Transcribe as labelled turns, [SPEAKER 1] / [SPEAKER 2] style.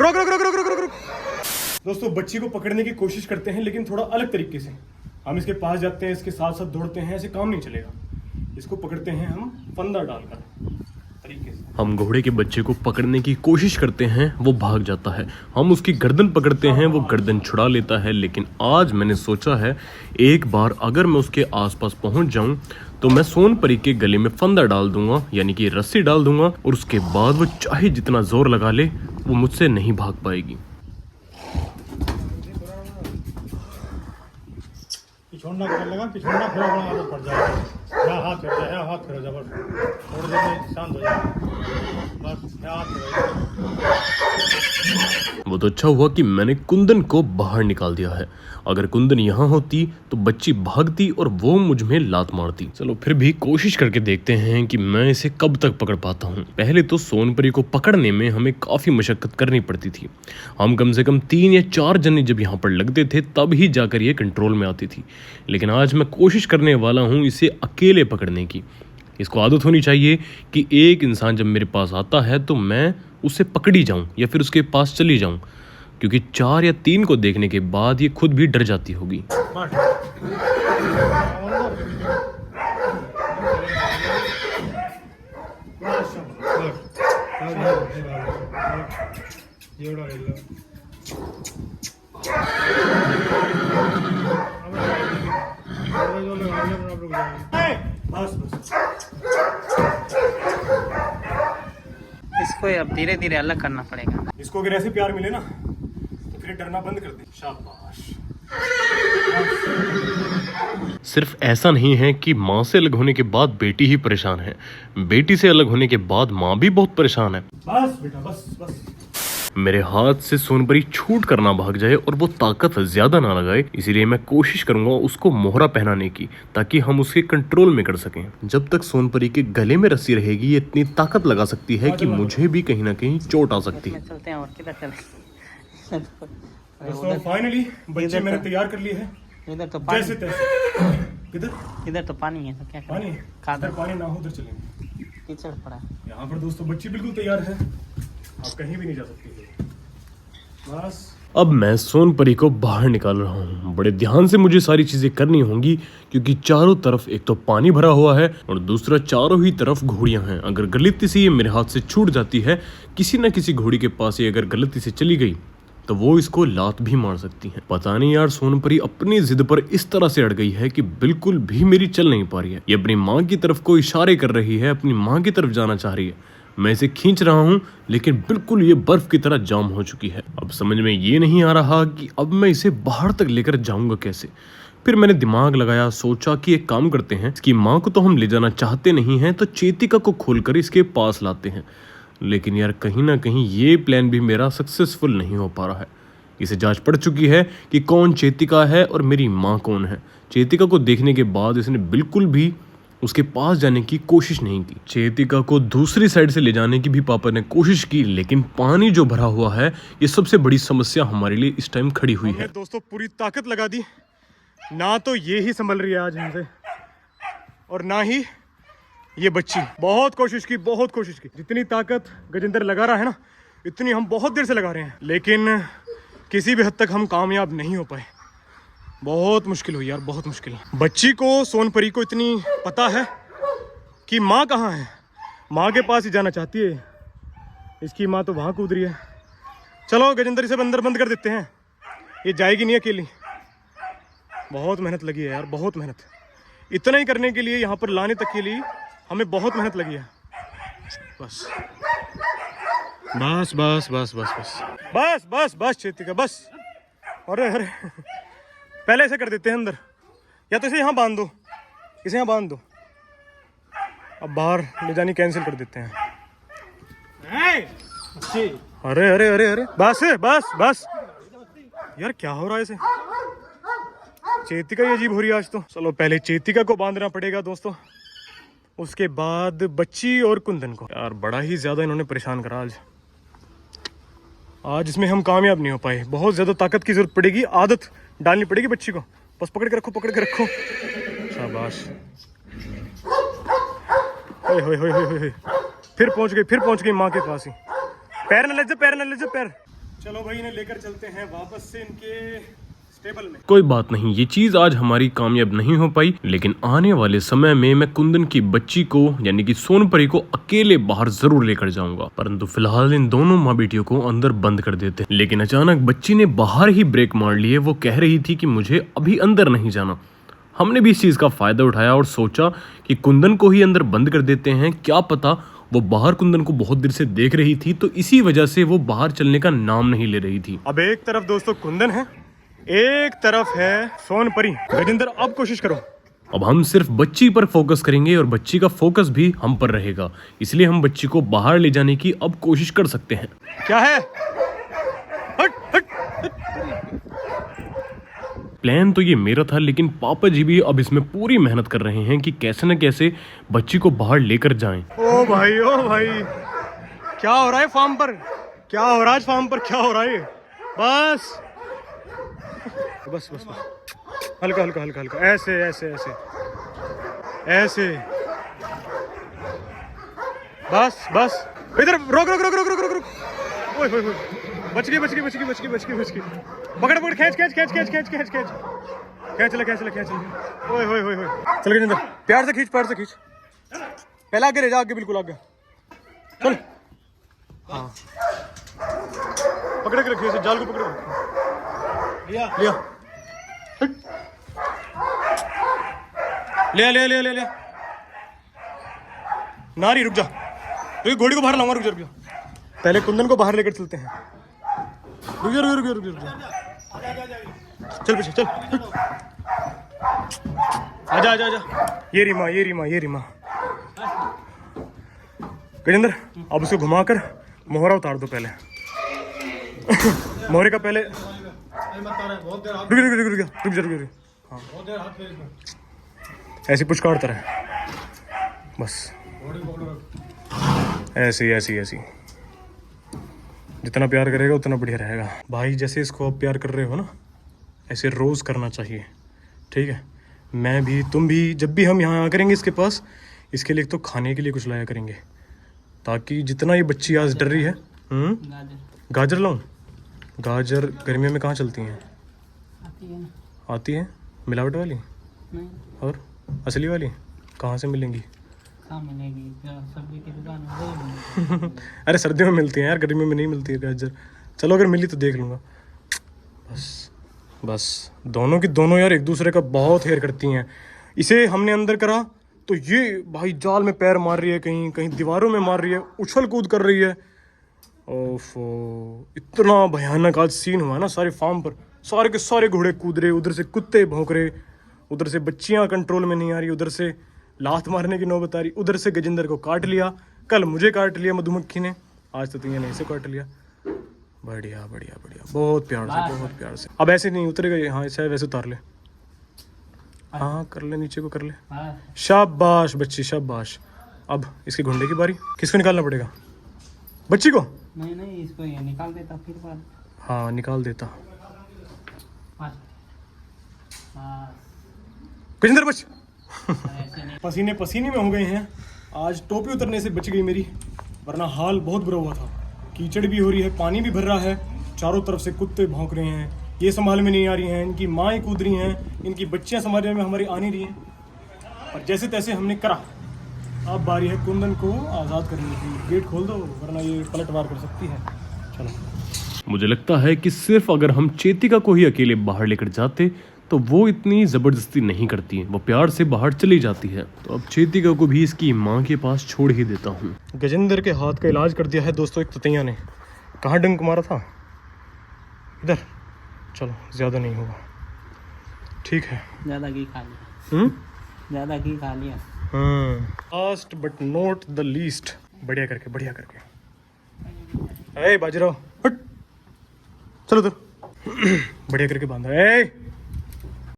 [SPEAKER 1] रोक रोक रोक रोक रोक रोक रोक। दोस्तों बच्ची को पकड़ने की कोशिश करते हैं लेकिन थोड़ा अलग तरीके से। हम इसके पास जाते हैं, इसके साथ साथ दौड़ते हैं, ऐसे काम नहीं चलेगा। इसको पकड़ते हैं हम फंदा डालकर तरीके से। हम घोड़े के बच्चे को पकड़ने की कोशिश करते हैं, वो भाग जाता है। हम उसकी गर्दन पकड़ते हैं, वो गर्दन छुड़ा लेता है। लेकिन आज मैंने सोचा है एक बार अगर मैं उसके आसपास पहुंच जाऊं तो मैं सोनपरी के गले में फंदा डाल दूंगा, यानी कि रस्सी डाल दूंगा, और उसके बाद वो चाहे जितना जोर लगा ले वो मुझसे नहीं भाग पाएगी।
[SPEAKER 2] पिछोड़ना कर लगा, पिछोड़ना फिर अपना आदत पड़ जाएगा। यहाँ हाथ फिर जाए, हाथ फिर जबर थोड़ी देर में शांत हो जाएगा। बस हाथ फिर।
[SPEAKER 1] वो तो अच्छा हुआ कि मैंने कुंदन को बाहर निकाल दिया है। अगर कुंदन यहाँ होती तो बच्ची भागती और वो मुझ में लात मारती। चलो फिर भी कोशिश करके देखते हैं कि मैं इसे कब तक पकड़ पाता हूँ। पहले तो सोनपरी को पकड़ने में हमें काफ़ी मशक्कत करनी पड़ती थी। हम कम से कम 3 या 4 जने जब यहाँ पर लगते थे तब ही जाकर ये कंट्रोल में आती थी। लेकिन आज मैं कोशिश करने वाला हूँ इसे अकेले पकड़ने की। इसको आदत होनी चाहिए कि एक इंसान जब मेरे पास आता है तो मैं उसे पकड़ी जाऊं या फिर उसके पास चली जाऊं, क्योंकि 4 या 3 को देखने के बाद ये खुद भी डर जाती होगी।
[SPEAKER 2] बस बस
[SPEAKER 3] इसको अब धीरे धीरे अलग करना पड़ेगा।
[SPEAKER 1] इसको अगर ऐसे प्यार मिले ना तो फिर डरना बंद कर दे। शाबाश। सिर्फ ऐसा नहीं है कि माँ से अलग होने के बाद बेटी ही परेशान है, बेटी से अलग होने के बाद माँ भी बहुत परेशान है।
[SPEAKER 2] बस बेटा बस बस।
[SPEAKER 1] मेरे हाथ से सोनपरी छूट कर ना भाग जाए और वो ताकत ज्यादा ना लगाए, इसीलिए मैं कोशिश करूंगा उसको मोहरा पहनाने की, ताकि हम उसके कंट्रोल में कर सकें। जब तक सोनपरी के गले में रस्सी रहेगी ये इतनी ताकत लगा सकती है कि मुझे भी कहीं ना कहीं चोट आ सकती है।
[SPEAKER 3] चलते हैं और किधर चले।
[SPEAKER 1] दोस्तों फाइनली बच्चे मैंने तैयार कर लिए है।
[SPEAKER 3] इधर तो
[SPEAKER 1] जैसे
[SPEAKER 3] पानी,
[SPEAKER 1] तैसे
[SPEAKER 3] इधर तो पानी है तो क्या
[SPEAKER 1] पानी
[SPEAKER 3] करें?
[SPEAKER 1] है,
[SPEAKER 3] कादर
[SPEAKER 1] इधर पानी ना हो उधर चलेंगे।
[SPEAKER 3] कीचड़ पड़ा है।
[SPEAKER 1] यहाँ पर दोस्तों बच्ची बिल्कुल तैयार है, आप कहीं भी नहीं जा सकती। बस अब मैं सोनपरी को बाहर निकाल रहा हूँ। बड़े ध्यान से मुझे सारी चीजें करनी होंगी, क्योंकि चारों तरफ एक तो पानी भरा हुआ है और दूसरा चारों ही तरफ घोड़ियां हैं। अगर गलती से ये मेरे हाथ से छूट जाती है, किसी न किसी घोड़ी के पास ये अगर गलती से चली गई तो वो इसको लात भी मार सकती है। पता नहीं यार, सोनपरी अपनी जिद पर इस तरह से अड़ गई है कि बिल्कुल भी मेरी चल नहीं पा रही है। ये अपनी माँ की तरफ को इशारे कर रही है, अपनी माँ की तरफ जाना चाह रही है। मैं इसे खींच रहा हूँ लेकिन बिल्कुल ये बर्फ की तरह जाम हो चुकी है। अब समझ में ये नहीं आ रहा कि अब मैं इसे बाहर तक लेकर जाऊंगा कैसे। फिर मैंने दिमाग लगाया, सोचा कि एक काम करते हैं, इसकी माँ को तो हम ले जाना चाहते नहीं हैं, तो चेतिका को खोलकर इसके पास लाते हैं। लेकिन यार कहीं ना कहीं ये प्लान भी मेरा सक्सेसफुल नहीं हो पा रहा है। इसे जांच पड़ चुकी है कि कौन चेतिका है और मेरी माँ कौन है। चेतिका को देखने के बाद इसने बिल्कुल भी उसके पास जाने की कोशिश नहीं की। चेतिका को दूसरी साइड से ले जाने की भी पापा ने कोशिश की, लेकिन पानी जो भरा हुआ है ये सबसे बड़ी समस्या हमारे लिए इस टाइम खड़ी हुई है। दोस्तों पूरी ताकत लगा दी, ना तो ये ही संभल रही है आज हमसे और ना ही ये बच्ची। बहुत कोशिश की, बहुत कोशिश की। जितनी ताकत गजेंद्र लगा रहा है ना, इतनी हम बहुत देर से लगा रहे हैं, लेकिन किसी भी हद तक हम कामयाब नहीं हो पाए। बहुत मुश्किल हुई यार, बहुत मुश्किल। बच्ची को, सोनपरी को इतनी पता है कि माँ कहाँ है, माँ के पास ही जाना चाहती है। इसकी माँ तो वहाँ कूद रही है। चलो गजेंद्र इसे अंदर बंद कर देते हैं, ये जाएगी नहीं अकेली। बहुत मेहनत लगी है यार, बहुत मेहनत। इतना ही करने के लिए, यहाँ पर लाने तक के लिए हमें बहुत मेहनत लगी है। बस बस बस बस बस बस बस बस बस चेतिका बस। अरे अरे पहले ऐसे कर देते हैं अंदर, या तो इसे यहाँ बांध दो, इसे यहाँ बांध दो। अब बाहर ले जानी कैंसिल कर देते हैं। अरे अरे अरे अरे बस बस बस यार, क्या हो रहा है इसे? चेतिका ही अजीब हो रही है आज तो। चलो पहले चेतिका को बांधना पड़ेगा दोस्तों, उसके बाद बच्ची और कुंदन को। यार बड़ा ही ज्यादा इन्होंने परेशान करा आज इसमें हम कामयाब नहीं हो पाए। बहुत ज्यादा ताकत की जरूरत पड़ेगी, आदत डालनी पड़ेगी बच्ची को। बस पकड़ के रखो, पकड़ के रखो। शाबाश। होए होए होए होए, फिर पहुंच गई माँ के पास ही। पैर न लग जा, पैर न लग जा, पैर।
[SPEAKER 2] चलो भाई इन्हें लेकर चलते हैं वापस से इनके स्टेबल में।
[SPEAKER 1] कोई बात नहीं, ये चीज आज हमारी कामयाब नहीं हो पाई, लेकिन आने वाले समय में मैं कुंदन की बच्ची को यानी कि सोनपरी को अकेले बाहर जरूर लेकर जाऊंगा। परंतु फिलहाल इन दोनों माँ बेटियों को अंदर बंद कर देते हैं। लेकिन अचानक बच्ची ने बाहर ही ब्रेक मार लिए। वो कह रही थी कि मुझे अभी अंदर नहीं जाना। हमने भी इस चीज का फायदा उठाया और सोचा कि कुंदन को ही अंदर बंद कर देते हैं। क्या पता वो बाहर कुंदन को बहुत देर से देख रही थी, तो इसी वजह से वो बाहर चलने का नाम नहीं ले रही थी।
[SPEAKER 2] अब एक तरफ दोस्तों कुंदन है, एक तरफ है सोनपरी। गजेंद्र अब कोशिश करो।
[SPEAKER 1] अब हम सिर्फ बच्ची पर फोकस करेंगे और बच्ची का फोकस भी हम पर रहेगा, इसलिए हम बच्ची को बाहर ले जाने की अब कोशिश कर सकते हैं।
[SPEAKER 2] क्या है? हट हट।
[SPEAKER 1] प्लान तो ये मेरा था, लेकिन पापा जी भी अब इसमें पूरी मेहनत कर रहे हैं कि कैसे न कैसे बच्ची को बाहर लेकर जाएं।
[SPEAKER 2] ओ भाई क्या हो रहा है फार्म पर? क्या हो रहा है फार्म पर? क्या हो रहा है? बस बस बस बस, हल्का हल्का हल्का हल्का, ऐसे ऐसे ऐसे ऐसे, बस बस, इधर रोक रोक रोक रोक रोक रोक रोक। ओए ओए ओए, बच गई बच गई बच गई बच गई बच गई बच गई। पकड़ पकड़, खींच खींच खींच खींच खींच खींच खींच खींच ले खींच ले खींच ले। ओए ओए ओए ओए, चल गजेंद्र, प्यार से खींच, प्यार से खींच। पहले आगे रह जा, आगे बिल्कुल आगे चल। हाँ पकड़ के रखिए इसे, जाल को पकड़ लिया लिया ले ले ले ले ले। नारी रुक जा, रुक, घोड़ी को बाहर लाऊंगा, रुक जा रुक जा। पहले कुंदन को बाहर लेकर चलते हैं। रुक जा रुक जा रुक जा रुक जा, चल पीछे चल। आजा आजा आजा, ये रीमा ये रीमा ये रीमा। गजेंद्र अब उसको घुमाकर मोहरा उतार दो पहले। मोहरे का पहले रुक जा रुक जा रुक जा रुक जा रुक जा। हाँ ऐसी पुचकारता रहे बस, ऐसी ऐसी ऐसी। जितना प्यार करेगा उतना बढ़िया रहेगा भाई। जैसे इसको आप प्यार कर रहे हो ना, ऐसे रोज़ करना चाहिए, ठीक है? मैं भी, तुम भी, जब भी हम यहाँ आया करेंगे इसके पास, इसके लिए तो खाने के लिए कुछ लाया करेंगे, ताकि जितना ये बच्ची आज डर रही है। गाजर लाऊं? गाजर गर्मियों में कहाँ चलती हैं? आती है मिलावट वाली?
[SPEAKER 3] नहीं।
[SPEAKER 2] और असली वाली कहाँ से मिलेंगी?
[SPEAKER 3] कहाँ मिलेगी? सब्जी की दुकान में।
[SPEAKER 2] अरे सर्दियों में मिलती हैं यार, गर्मियों में नहीं मिलती है गाजर। चलो अगर मिली तो देख लूँगा। बस बस, दोनों की दोनों यार एक दूसरे का बहुत हेयर करती हैं। इसे हमने अंदर करा तो ये भाई जाल में पैर मार रही है, कहीं कहीं दीवारों में मार रही है, उछल कूद कर रही है। ओफो, इतना भयानक आज सीन हुआ ना सारे फार्म पर। सारे के सारे घोड़े कूद रहे, उधर से कुत्ते भौंक रहे, उधर से बच्चियां कंट्रोल में नहीं आ रही, उधर से लात मारने की नौबत आ रही, उधर से गजेंद्र को काट लिया, कल मुझे काट लिया मधुमक्खी ने, आज तो तुझे नहीं से काट लिया। बढ़िया बढ़िया बढ़िया, बहुत प्यार से बहुत प्यार से। अब ऐसे नहीं उतरेगा ये, हाँ ऐसे वैसे उतार ले। हाँ कर ले, नीचे को कर ले। शाबाश बच्ची शाबाश। अब इसके घुंडे की बारी, किसको निकालना पड़ेगा? बच्ची को?
[SPEAKER 3] नहीं नहीं, इसको ये निकाल देता फिर बाद।
[SPEAKER 2] हाँ निकाल देता। गजेंद्र बच। पसीने पसीने में हो गए हैं। आज टोपी उतरने से बच गई मेरी, वरना हाल बहुत बुरा हुआ था। कीचड़ भी हो रही है, पानी भी भर रहा है, चारों तरफ से कुत्ते भौंक रहे हैं, ये संभाल में नहीं आ रही हैं, इनकी माएँ कूद रही हैं, इनकी बच्चियां संभालने में हमारी आ नहीं रही हैं। और जैसे तैसे हमने करा। अब बारी है कुंदन को आज़ाद करने की। गेट खोल दो वरना ये पलटवार कर सकती है। चलो।
[SPEAKER 1] मुझे लगता है कि सिर्फ अगर हम चेतिका को ही अकेले बाहर लेकर जाते तो वो इतनी ज़बरदस्ती नहीं करती है, वो प्यार से बाहर चली जाती है। तो अब चेतिका को भी इसकी माँ के पास छोड़ ही देता हूँ।
[SPEAKER 2] गजेंद्र के हाथ का इलाज कर दिया है दोस्तों एक ततैया ने। कहाँ डंक मारा था? इधर। चलो ज़्यादा नहीं होगा, ठीक है।
[SPEAKER 3] ज़्यादा घी खा लिया। ज़्यादा घी खा लिया।
[SPEAKER 2] Last but not the least. बढ़िया करके बढ़िया करके। ए बाजीराव हट, चलो उधर। बढ़िया करके बांधा। ए